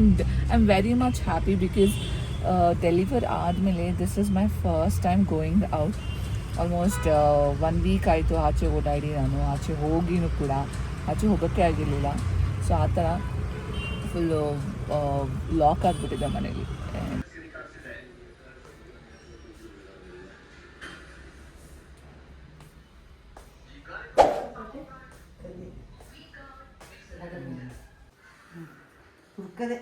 I'm very much happy because deliver ಆದಮೇಲೆ this is my first time going out. Almost 1 week ಆಯಿತು ಆಚೆ ಓಡಾಡಿ. ನಾನು ಆಚೆ ಹೋಗಿನೂ ಕೂಡ ಆಚೆ ಹೋಗೋಕ್ಕೆ ಆಗಿರಲಿಲ್ಲ. ಸೊ ಆ ಥರ ಫುಲ್ಲು ಲಾಕ್ ಆಗಿಬಿಟ್ಟಿದೆ ಮನೇಲಿ. ಹುಡ್ಕದೆ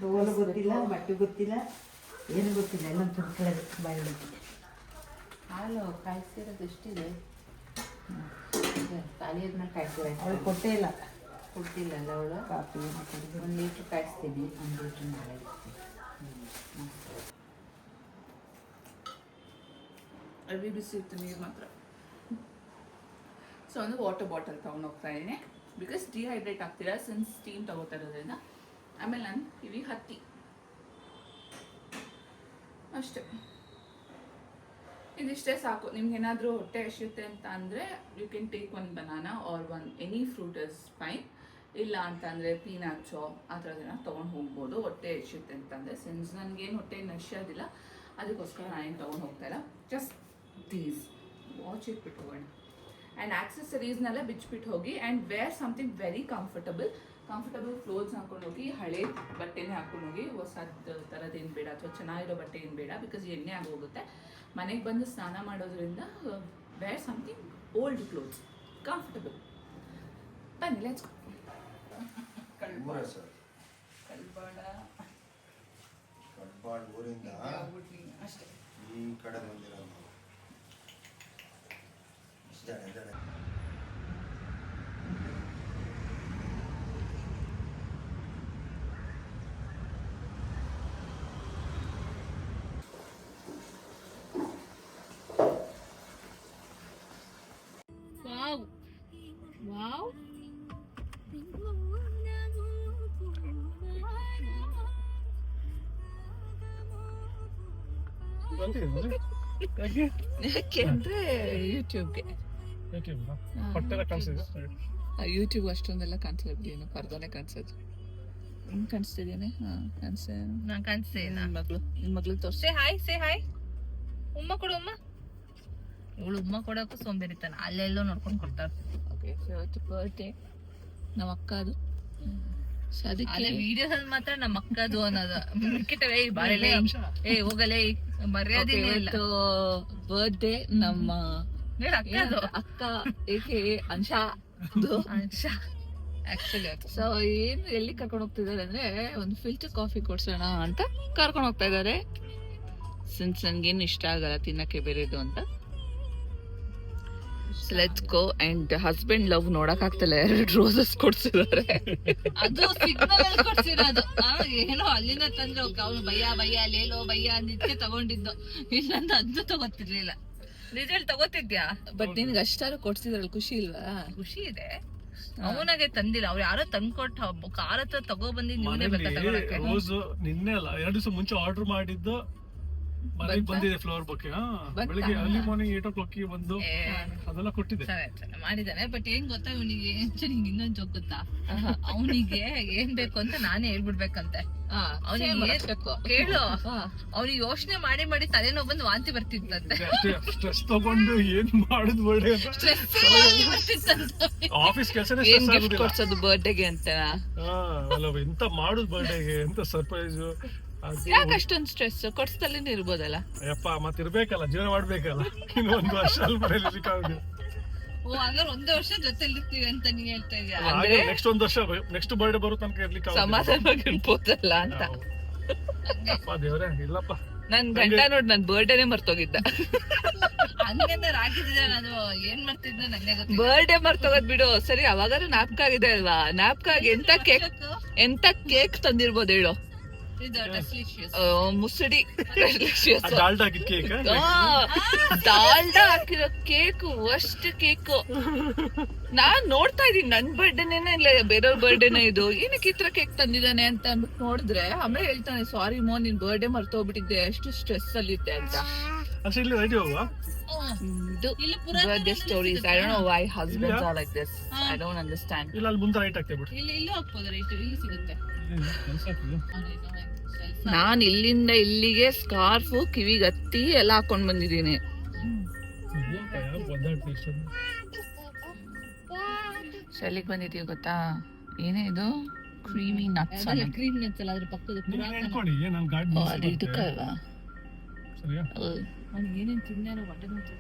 ತೋಲು ಗೊತ್ತಿಲ್ಲ, ಬಟ್ಟೆ ಗೊತ್ತಿಲ್ಲ, ಏನು ಗೊತ್ತಿಲ್ಲ, ಎಲ್ಲ ಹುಡ್ಕೊಳ್ಳೋದು ಬಾಯಿ. ಹಾಲು ಕಾಯಿಸಿರೋದು ಎಷ್ಟಿದೆ? ಖಾಲಿ ಆದ್ಮೇಲೆ ಕಾಯಿಸಿರ ಅವಳು ಕೊಟ್ಟೇ ಇಲ್ಲ, ಕೊಡ್ತಿಲ್ಲಲ್ಲ ಅವಳು. ಕಾಫಿ 1 ಲೀಟ್ರ್ ಕಾಯಿಸ್ತೀನಿ, 1 ಲೀಟ್ರ್ ನಾಳೆ ಅರ್ವಿ ಬಿಸಿ ಇತ್ತು ನೀರು ಮಾತ್ರ. ಸೊ ಒಂದು ವಾಟರ್ ಬಾಟಲ್ ತೊಗೊಂಡು ಹೋಗ್ತಾ ಇದ್ದೀನಿ ಬಿಕಾಸ್ ಡಿಹೈಡ್ರೇಟ್ ಆಗ್ತೀರಾ ಸಿನ್ಸ್ ಸ್ಟೀಮ್ ತಗೋತಾ ಇರೋದ್ರಿಂದ. ಆಮೇಲೆ ನಾನು ಕಿವಿ ಹತ್ತಿ ಅಷ್ಟೇ, ಇದಿಷ್ಟೇ ಸಾಕು. ನಿಮ್ಗೆ ಏನಾದರೂ ಹೊಟ್ಟೆ ಹಸಿಯುತ್ತೆ ಅಂತ ಅಂದರೆ you can take 1 banana or 1 any fruit is fine. ಇಲ್ಲ ಅಂತಂದರೆ ಪೀನಟ್ಸೋ ಆ ಥರದನ್ನ ತೊಗೊಂಡು ಹೋಗ್ಬೋದು ಹೊಟ್ಟೆ ಹಸಿಯುತ್ತೆ ಅಂತಂದರೆ. ಸಿನ್ಸ್ ನನಗೇನು ಹೊಟ್ಟೆ ಹಸಿಯೋದಿಲ್ಲ, ಅದಕ್ಕೋಸ್ಕರ ನಾನೇನು ತೊಗೊಂಡು ಹೋಗ್ತಾ ಇಲ್ಲ. ಜಸ್ಟ್ ದೀಸ್ ವಾಚ್ ಇಟ್ಬಿಟ್ಟು ಹೋಗೋಣ ಆ್ಯಂಡ್ ಆಕ್ಸೆಸರೀಸ್ನೆಲ್ಲ ಬಿಚ್ಬಿಟ್ಟು ಹೋಗಿ and wear something very comfortable clothes ಹಾಕೊಂಡು ಹೋಗಿ. ಹಳೆ ಬಟ್ಟೆನೇ ಹಾಕೊಂಡು ಹೋಗಿ, ಹೊಸದು ಥರದ್ದೇನು ಬೇಡ ಅಥವಾ ಚೆನ್ನಾಗಿರೋ ಬಟ್ಟೆ ಏನು ಬೇಡ ಬಿಕಾಸ್ ಎಣ್ಣೆ ಆಗೋಗುತ್ತೆ. ಮನೆಗೆ ಬಂದು ಸ್ನಾನ ಮಾಡೋದ್ರಿಂದ wear something old clothes comfortable. ಬನ್ನಿ ಲೆಟ್ಸ್ ಗೋ. ಕಲ್ಬಾಡ ಊರಿಂದ ಅಷ್ಟೇ. ಈ ಕಡೆ ಬಂದಿರೋದು ವಾವ್ ಯಾಕೆಂದ್ರೆ ಯೂಟ್ಯೂಬ್ಗೆ ಯೂಟ್ಯೂಬ್ ಅಷ್ಟೊಂದೆಲ್ಲ ಕಾಣಿಸ್ಲಿಲ್ಲ ಬಿಡಿ, ಏನು ಪರ್ದಾನೆ ಕಾಣಿಸೋದು. ಹಿಂಗೆ ಕಾಣಿಸ್ತಿದ್ದೇನೆ. ಹಾಂ ನಾನು ಕಾಣಿಸ್ತೇ. ನಿನ್ನ ಮಗ್ಳಿಗೆ ತೋರಿಸಿ. ಸೇ ಹಾಯ್ ಉಮ್ಮ ಕೊಡು. ಉಮ್ಮ ಇವಳು ಉಮ್ಮ ಕೊಡೋಕ್ಕೂ ಸೋಂಬೇರಿತಾನ, ಅಲ್ಲೆಲ್ಲೋ ನೋಡ್ಕೊಂಡು ಕೊಡ್ತಾರೆ. ಓಕೆ, ಇವತ್ತು ಬರ್ಡೇ ನಮ್ಮ ಅಕ್ಕದು. ಸೊ ಅದಕ್ಕೆ ವಿಡಿಯೋದಲ್ಲಿ ಮಾತ್ರ ನಮ್ಮ ಅಕ್ಕದು ಅನ್ನೋದು ಮಿಕ್ಕಿಟ್ಟವೆ. ಬಾರಲೇ ಏ ಹೋಗಲೇ ಮರ್ಯಾದೆ ಇಲ್ಲ. ಬರ್ಡೇ ನಮ್ಮ ಅಕ್ಕ ಏಕೆ ಅಂಶಾ ಆಕ್ಚುಲಿ. ಸೊ ಏನು ಎಲ್ಲಿ ಕರ್ಕೊಂಡು ಹೋಗ್ತಿದ್ದಾರೆ ಅಂದ್ರೆ ಒಂದು ಫಿಲ್ಟರ್ ಕಾಫಿ ಕೊಡ್ಸೋಣ ಅಂತ ಕರ್ಕೊಂಡು ಹೋಗ್ತಾ ಇದ್ದಾರೆ. ಸಿನ್ಸ್ ನನ್ಗೇನು ಇಷ್ಟ ಆಗಲ್ಲ ತಿನ್ನಕ್ಕೆ ಬೇರೆದು ಅಂತ. Let's go. And husband love ನೋಡಕ್ ಆಗ್ತಿಲ್ಲ, 2 ರೋಸಸ್ ಕೊಡ್ಸಿದ್ದಾರೆ. ಅದು ಸಿಗ್ನಲ್ ಕೊಡ್ಸಿರೋದು. ಏನೋ ಅಲ್ಲಿಂದ ತಂದ್ರೆ ಅವ್ನು ಭಯ್ಯ ಲೇಲೋ ಭಯ್ಯ ಅಂದಿದ್ಕೆ ತಗೊಂಡಿದ್ದು, ಇಲ್ಲಂತ ಅದನ್ನು ತಗೋತಿರ್ಲಿಲ್ಲ. ರಿಸಲ್ಟ್ ತಗೋತಿದ್ಯಾ? ಬಟ್ ನಿನ್ಗೆ ಅಷ್ಟಾರು ಕೊಡ್ಸಿದ್ರಲ್ಲಿ ಖುಷಿ ಇಲ್ವಾ? ಖುಷಿ ಇದೆ. ಅವನಾಗೆ ತಂದಿಲ್ಲ, ಅವ್ರು ಯಾರೋ ತಂದ್ಕೊಟ್ಟ ಕಾರ್ ಹತ್ರ ತಗೋ ಬಂದಿದ್ದು. ನೀವೇ ಬೇಕಾ ತಗೊಳಕ್ಕೆ? ರೋಸು ನಿನ್ನೆ ಅಲ್ಲ 2 ದಿವಸ ಮುಂಚೆ ಆರ್ಡರ್ ಮಾಡಿದ್ದು ಮನೆಗೆ ಬಂದಿದೆ. ಫ್ಲವರ್ ಬೊಕ್ಕೆ ಬೆಳಿಗ್ಗೆ ಅರ್ಲಿ ಮಾರ್ನಿಂಗ್ 8 o'clock ಬಂದು ಅದೆಲ್ಲ ಕೊಟ್ಟಿದೆ. ಮಾಡಿದಾನೆ. ಬಟ್ ಏನ್ ಗೊತ್ತಾ ಇವನಿಗೆ, ನಿಂಗೆ ಇನ್ನೊಂದ್ ಜೋಕ್ ಗೊತ್ತಾ? ಅವನಿಗೆ ಏನ್ ಬೇಕು ಅಂತ ನಾನೇ ಹೇಳ್ಬಿಡ್ಬೇಕಂತೆ. ಅವನಿಗೆ ಕೇಳು, ಅವ್ನಿಗೆ ಯೋಚನೆ ಮಾಡಿ ಮಾಡಿ ತಲೆನೋವು ಬಂದು ವಾಂತಿ ಬರ್ತಿತ್ತಂತೆ. ಸ್ಟ್ರೆಸ್ ತಗೊಂಡು ಏನ್ ಮಾಡುದು ಬರ್ಡೇ ಆಫೀಸ್ ಕೆಲಸನೇ ಕೊಡ್ಸೋದು ಬರ್ಡೇಗೆ ಅಂತ. ಎಂತ ಮಾಡುದು ಬರ್ಡೇಗೆ, ಎಂತ ಸರ್ಪ್ರೈಸ್. ಯಾಕಷ್ಟೊಂದು ಸ್ಟ್ರೆಸ್? ಕೊಡ್ಸ್ದಲ್ಲೇನೆ ಇರ್ಬೋದಲ್ಲ. ಅಯ್ಯಪ್ಪ ಮತ್ತೆ ಇರ್ಬೇಕಲ್ಲ, ಜೀವನ ಮಾಡ್ಬೇಕಲ್ಲ. ಇನ್ನೊಂದು ವರ್ಷ ಅಲ್ಲಿ ಮನೇಲಿ ಓ ಹಂಗಾರೆ 1 ವರ್ಷ ಜೊತೆಲಿ ಇರ್ತೀವಿ ಅಂತ ನೀನ್ ಹೇಳ್ತಾ ಇದೀಯ? ನೆಕ್ಸ್ಟ್ 1 ವರ್ಷ ನೆಕ್ಸ್ಟ್ ಬರ್ಡೇ ಬರೋ ತನಕ ಇರ್ಲಿಕ್ಕೆ ಸಮಾಧಾನವಾಗಿ ಇರ್ಬೋದಲ್ಲ ಅಂತ. ದೇವ್ರೆ ಇಲ್ಲಪ್ಪ, ನನ್ ಗಂಡ ನೋಡ್ ನನ್ ಬರ್ಡೇನೆ ಮರ್ತೋಗಿದ್ದ. ಹಂಗಂದ್ರೆ ರಾಗಿದ್ದೆ ನಾನು ಏನ್ ಮಾಡ್ತಿದ್ದೆ ನಂಗೆ ಗೊತ್ತಿಲ್ಲ. ಬರ್ಡೇ ಮರ್ತೋಗೋದ್ ಬಿಡು, ಸರಿ ಅವಾಗಾದ್ರೂ ಜ್ಞಾಪಕ ಆಗಿದೆ ಅಲ್ವಾ? ಜ್ಞಾಪಕ ಆಗಿ ಎಂತ ಕೇಕ್ ತಂದಿರ್ಬೋದು ಹೇಳು? ಮುಸುಡಿ ಡಾಲ್ಡಾ ಹಾಕಿರೋ ಕೇಕು, ಅಷ್ಟು ಕೇಕು. ನಾನ್ ನೋಡ್ತಾ ಇದೀನಿ, ನನ್ ಬರ್ಡೇನೇನೆ ಇಲ್ಲ ಬೇರೆಯವ್ರ ಬರ್ಡೇನೇ ಇದು, ಏನಕ್ಕೆ ಈ ತರ ಕೇಕ್ ತಂದಿದ್ದಾನೆ ಅಂತ ಅಂದ್ಬಿಟ್ಟು ನೋಡಿದ್ರೆ ಆಮೇಲೆ ಹೇಳ್ತಾನೆ, ಸಾರಿ ಮೋ ನಿನ್ ಬರ್ಡೇ ಮರ್ತೋಗ್ಬಿಟ್ಟಿದ್ದೆ, ಎಷ್ಟು ಸ್ಟ್ರೆಸ್ ಅಲ್ಲಿದ್ದೆ ಅಂತ. ಅಷ್ಟೇ ಇಲ್ಲಿ ರೆಡಿ ಹೋಗುವ. ಇಲ್ಲಿ birthday stories. I don't know why husbands are like this. I don't understand. ಇಲ್ಲ ಅಲ್ಲಿ ಮುಂದೆ ರೈಟ್ ಆಗ್ತೇ ಬಿಡು. ಇಲ್ಲೂ ಹಾಕ್ಬೋದು ರೈಟ್, ಇಲ್ಲಿ ಸಿಗುತ್ತೆ. ನಾನ್ ಇಲ್ಲಿಂದ ಇಲ್ಲಿಗೆ ಸ್ಕಾರ್ಫ್ ಕಿವಿಗತ್ತಿ ಎಲ್ಲ ಹಾಕೊಂಡ್ ಬಂದಿದ್ದೀನಿ. ಎಲ್ಲಿಗೆ ಬಂದಿದ್ದೀವಿ ಗೊತ್ತಾ? ಏನೇ ಇದು ಕ್ರೀಮಿ ನಟ್ಸ್. ಕ್ರೀಮ್ ನಟ್ಸ್ ಅಲ್ಲ, ಅದ್ರ ಪಕ್ಕದ ಅದು ಇದಕ್ಕಲ್ವಾ? ಸರಿಯಾ? ಅವ್ನಿಗೆ ಏನೇನು ತಿಂದಾರೋ ಹೊಟ್ಟೆ ನೋವು.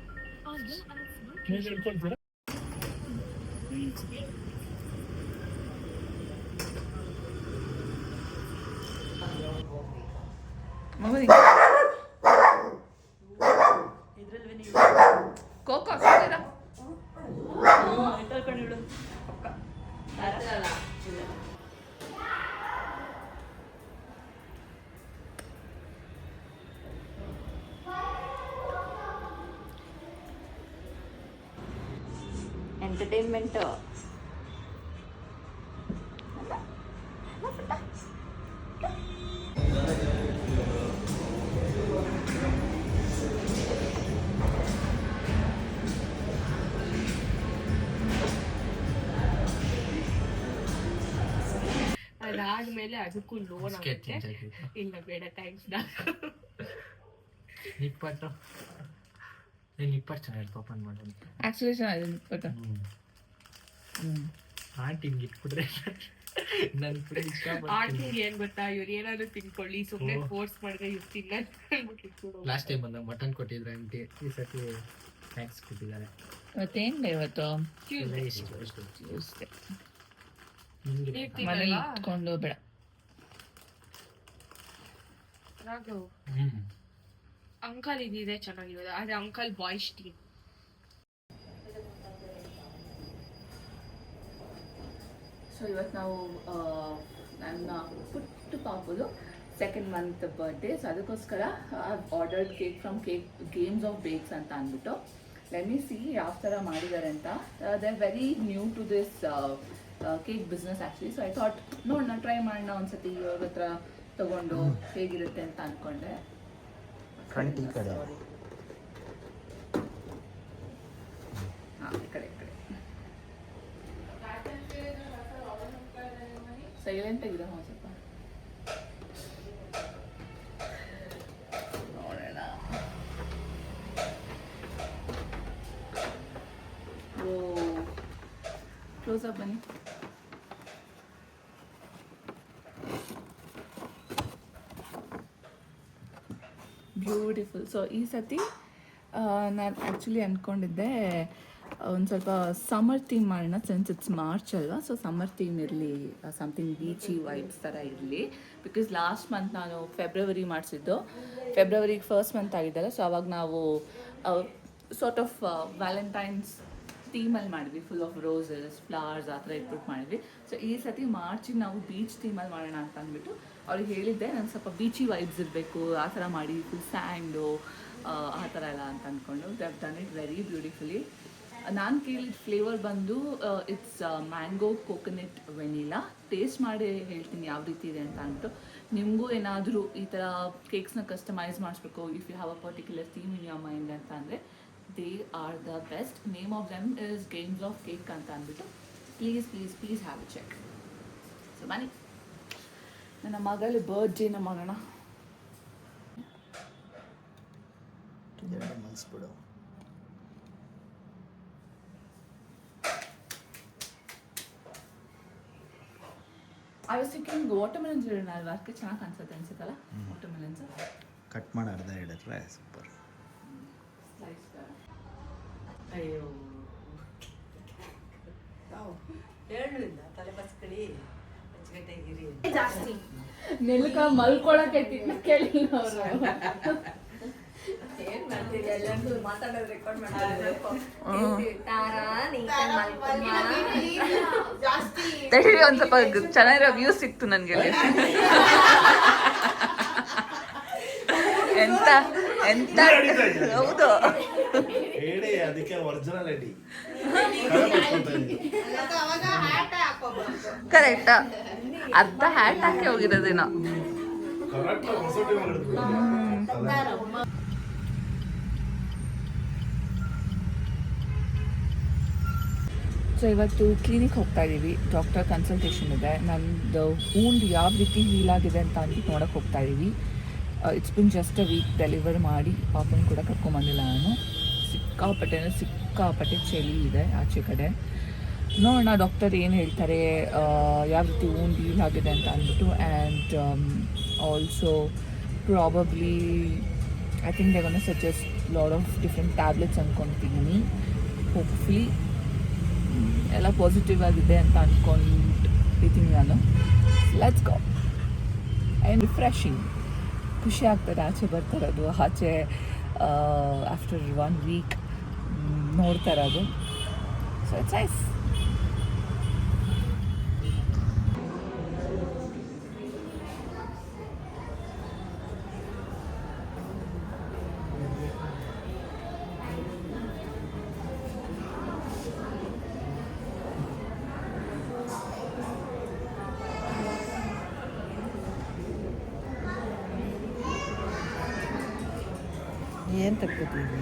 ಕೋಕೋ ಹಾಕ್ತೀರಾ? ಎಂಟರ್ಟೈನ್ಮೆಂಟ್. ಅದಾದ್ಮೇಲೆ ಅದಕ್ಕೂ ಲೋನ್ ಆಗುತ್ತೆ. ಇಲ್ಲ ಬೇಡ ಥ್ಯಾಂಕ್ಸ್. ನಿಪ್ಪಟ್ಟು ಚೆನ್ನಾಗಿ ಓಪನ್ ಮಾಡೋದು. ಆಕ್ಚುಲಿ ಚೆನ್ನಾಗಿದೆ ನಿಪ್ಪಟ್ಟು. ಆಂಟಿ ಹಿಂಗೆ ಇಟ್ಬಿಟ್ರೆ ನನ್ ಕೂಡ ಇಷ್ಟ. ಆಂಟಿಗೆ ಏನ್ ಗೊತ್ತಾ, ಇವ್ರು ಏನಾದ್ರು ತಿನ್ಕೊಳ್ಳಿ ಸುಮ್ಮನೆ ಫೋರ್ಸ್ ಮಾಡಿದ್ರೆ ಇವ್ರು ತಿನ್ನ. ಲಾಸ್ಟ್ ಟೈಮ್ ಬಂದ ಮಟನ್ ಕೊಟ್ಟಿದ್ರು ಆಂಟಿ, ಈ ಸತಿ ಸ್ನ್ಯಾಕ್ಸ್ ಕೊಟ್ಟಿದ್ದಾರೆ. ಮತ್ತೇನಿಲ್ಲ ಇವತ್ತು ಮನೇಲಿ ಇಟ್ಕೊಂಡು ಬೇಡ. ಅಂಕಲ್ ಇದಿದೆ ಚೆನ್ನಾಗಿದೆ, ಆದ್ರೆ ಅಂಕಲ್ ಬಾಯ್ಸ್ ಟೀಮ್. ಸೊ ಇವತ್ತು ನಾವು ನನ್ನ ಪುಟ್ಟ ಪಾಪುದು 2nd month ಬರ್ಡೇ. ಸೊ ಅದಕ್ಕೋಸ್ಕರ ordered cake from Games of Bakes ಅಂತ ಅಂದ್ಬಿಟ್ಟು. ಲೆಟ್ ಮಿ ಸಿ ಯಾವ ಥರ ಮಾಡಿದ್ದಾರೆ ಅಂತ. They are very new to this cake business actually. So I thought ನೋಡೋಣ, ಟ್ರೈ ಮಾಡೋಣ ಒಂದ್ಸತಿ ಅವ್ರ ಹತ್ರ ತಗೊಂಡು ಹೇಗಿರುತ್ತೆ ಅಂತ ಅಂದ್ಕೊಂಡೆ. ಫ್ರಂಟ್ ಈ ಕಡೆ ಹಾಂ, ಈ ಕಡೆ ಸೈಲೆಂಟ್ ಆಗಿದೆ ಸ್ವಲ್ಪ. ನೋಡೋಣ. ಓ, ಕ್ಲೋಸ್ ಅಪ್ ಬನ್ನಿ. ಬ್ಯೂಟಿಫುಲ್. ಸೊ ಈ ಸತಿ ನಾನು ಆ್ಯಕ್ಚುಲಿ ಅಂದ್ಕೊಂಡಿದ್ದೆ ಒಂದು ಸ್ವಲ್ಪ ಸಮ್ಮರ್ ಥೀಮ್ ಮಾಡೋಣ, ಸಿನ್ಸ್ ಇಟ್ಸ್ ಮಾರ್ಚ್ ಅಲ್ವಾ. ಸೊ ಸಮ್ಮರ್ ಥೀಮ್ ಇರಲಿ, ಸಮಥಿಂಗ್ ಬೀಚಿ ವೈಬ್ಸ್ ಥರ ಇರಲಿ. ಬಿಕಾಸ್ ಲಾಸ್ಟ್ ಮಂತ್ ನಾನು ಫೆಬ್ರವರಿ ಮಾಡಿಸಿದ್ದು, ಫೆಬ್ರವರಿಗೆ 1st month ಆಗಿದ್ದಲ್ಲ. ಸೊ ಅವಾಗ ನಾವು ಸಾರ್ಟ್ ಆಫ್ ವ್ಯಾಲೆಂಟೈನ್ಸ್ ಥೀಮಲ್ಲಿ ಮಾಡಿದ್ವಿ, ಫುಲ್ ಆಫ್ ರೋಸಸ್, ಫ್ಲವರ್ಸ್ ಆ ಥರ ಇಟ್ಬಿಟ್ಟು ಮಾಡಿದ್ವಿ. ಸೊ ಈ ಸತಿ ಮಾರ್ಚಿಗೆ ನಾವು ಬೀಚ್ ಥೀಮಲ್ಲಿ ಮಾಡೋಣ ಅಂತ ಅಂದ್ಬಿಟ್ಟು ಅವ್ರಿಗೆ ಹೇಳಿದ್ದೆ, ನಾನು ಸ್ವಲ್ಪ ಬೀಚಿ ವೈಬ್ಸ್ ಇರಬೇಕು, ಆ ಥರ ಮಾಡಿ ಫುಲ್ ಸ್ಯಾಂಡು ಆ ಥರ ಎಲ್ಲ ಅಂತ ಅಂದ್ಕೊಂಡು. They have done it very beautifully. ನಾನು ಕೇಳಿದ ಫ್ಲೇವರ್ ಬಂದು it's mango coconut vanilla. Taste ಮಾಡಿ ಹೇಳ್ತೀನಿ ಯಾವ ರೀತಿ ಇದೆ ಅಂತ ಅಂದ್ಬಿಟ್ಟು. ನಿಮಗೂ ಏನಾದರೂ ಈ ಥರ ಕೇಕ್ಸ್ನ ಕಸ್ಟಮೈಸ್ ಮಾಡಿಸ್ಬೇಕು, if you have a particular theme in your mind ಅಂತ ಅಂದರೆ they are the best. Name of them is Games of Cake ಅಂತ ಅಂದ್ಬಿಟ್ಟು. Please have a check. So ಬನ್ನಿ, ನನ್ನ ಮಗಳ ಬರ್ತ್ಡೇನ ಮಾಡೋಣ. ಮನ್ಸ್ಬಿಡು. ಐ ವಾಸ್ ಥಿಂಕಿಂಗ್ ವಾಟರ್ಮೆಲನ್ಸ್ ಇಡೋಣ ಅಲ್ವಾ, ಅದಕ್ಕೆ ಚೆನ್ನಾಗಿ ಕಾಣಿಸುತ್ತೆ ಅನ್ಸುತ್ತಲ್ಲ ವಾಟರ್ಮೆಲನ್ಸ್. ಕಟ್ ಮಾಡಿ ಅರ್ಧ ಹಿಡಿದ್ರೆ ಸೂಪರ್. ಅಯ್ಯೋ ಹೇಳಿಲ್ಲ, ತಲೆ ಬಸ್ಕಳಿ ಅಚ್ಚುಕಟ್ಟಾಗಿರಿ. ಜಾಸ್ತಿ ನೆಲ್ಕ ಮಲ್ಕೊಳಕ್ಕೆ ಕೇಳಿಲ್ಲ ಅವರು. ಏನ್ ಮಾಡ್ತೀರಿ, ಎಲ್ಲರೂ ಮಾತಾಡೋದು ರೆಕಾರ್ಡ್ ಮಾಡ್ತಾರೆ. ಒಂದು ಸ್ವಲ್ಪ ಚೆನ್ನಾಗಿರೋ ವ್ಯೂ ಸಿಕ್ತು ನನಗೆ. ಎಂತ ಎಂತ ಹೌದು, ಹೇಳಿ ಅದಕ್ಕೆ ಒರಿಜಿನಲ್ ಐಡಿ ಕರೆಕ್ಟ್. ಅರ್ಧ ಹ್ಯಾಟ್ ಹಾಕಿ ಹೋಗಿರೋದೇನೋ. ಸೊ ಇವತ್ತು ಕ್ಲಿನಿಕ್ ಹೋಗ್ತಾ ಇದ್ದೀವಿ, ಡಾಕ್ಟರ್ ಕನ್ಸಲ್ಟೇಷನ್ ಇದೆ. ನಂದು ವೂಂಡ್ ಯಾವ ರೀತಿ ಹೀಲ್ ಆಗಿದೆ ಅಂತ ಅಂದ್ಬಿಟ್ಟು ನೋಡೋಕೆ ಹೋಗ್ತಾ ಇದ್ದೀವಿ. It's been just a week deliver ಮಾಡಿ ಪಾಪನ ಕೂಡ ಕರ್ಕೊಂಬಂದಿಲ್ಲ ನಾನು. ಸಿಕ್ಕಾಪಟ್ಟೆ ಚಳಿ ಇದೆ ಆಚೆ ಕಡೆ. ನೋಡೋಣ ಡಾಕ್ಟರ್ ಏನು ಹೇಳ್ತಾರೆ, ಯಾವ ರೀತಿ ವೂಂಡ್ ಹೀಲ್ ಆಗಿದೆ ಅಂತ ಅಂದ್ಬಿಟ್ಟು. And also probably I think they gonna suggest lot of different tablets ಅಂದ್ಕೊತಿದ್ದೀನಿ. ಹೋಪ್ಫುಲಿ ಎಲ್ಲ ಪಾಸಿಟಿವ್ ಆಗಿದೆ ಅಂತ ಅಂದ್ಕೊಂಡಿದ್ದೀನಿ ನಾನು. Let's go. ಆ್ಯಂಡ್ ರಿಫ್ರೆಶಿಂಗ್, ಖುಷಿ ಆಗ್ತದೆ ಆಚೆ ಬರ್ತಾ ಇರೋದು, ಆಚೆ ಆಫ್ಟರ್ 1 ವೀಕ್ ನೋಡ್ತಾ ಇರೋದು. So it's nice. ಏನು ತಕ್ಕೋತೀವಿ?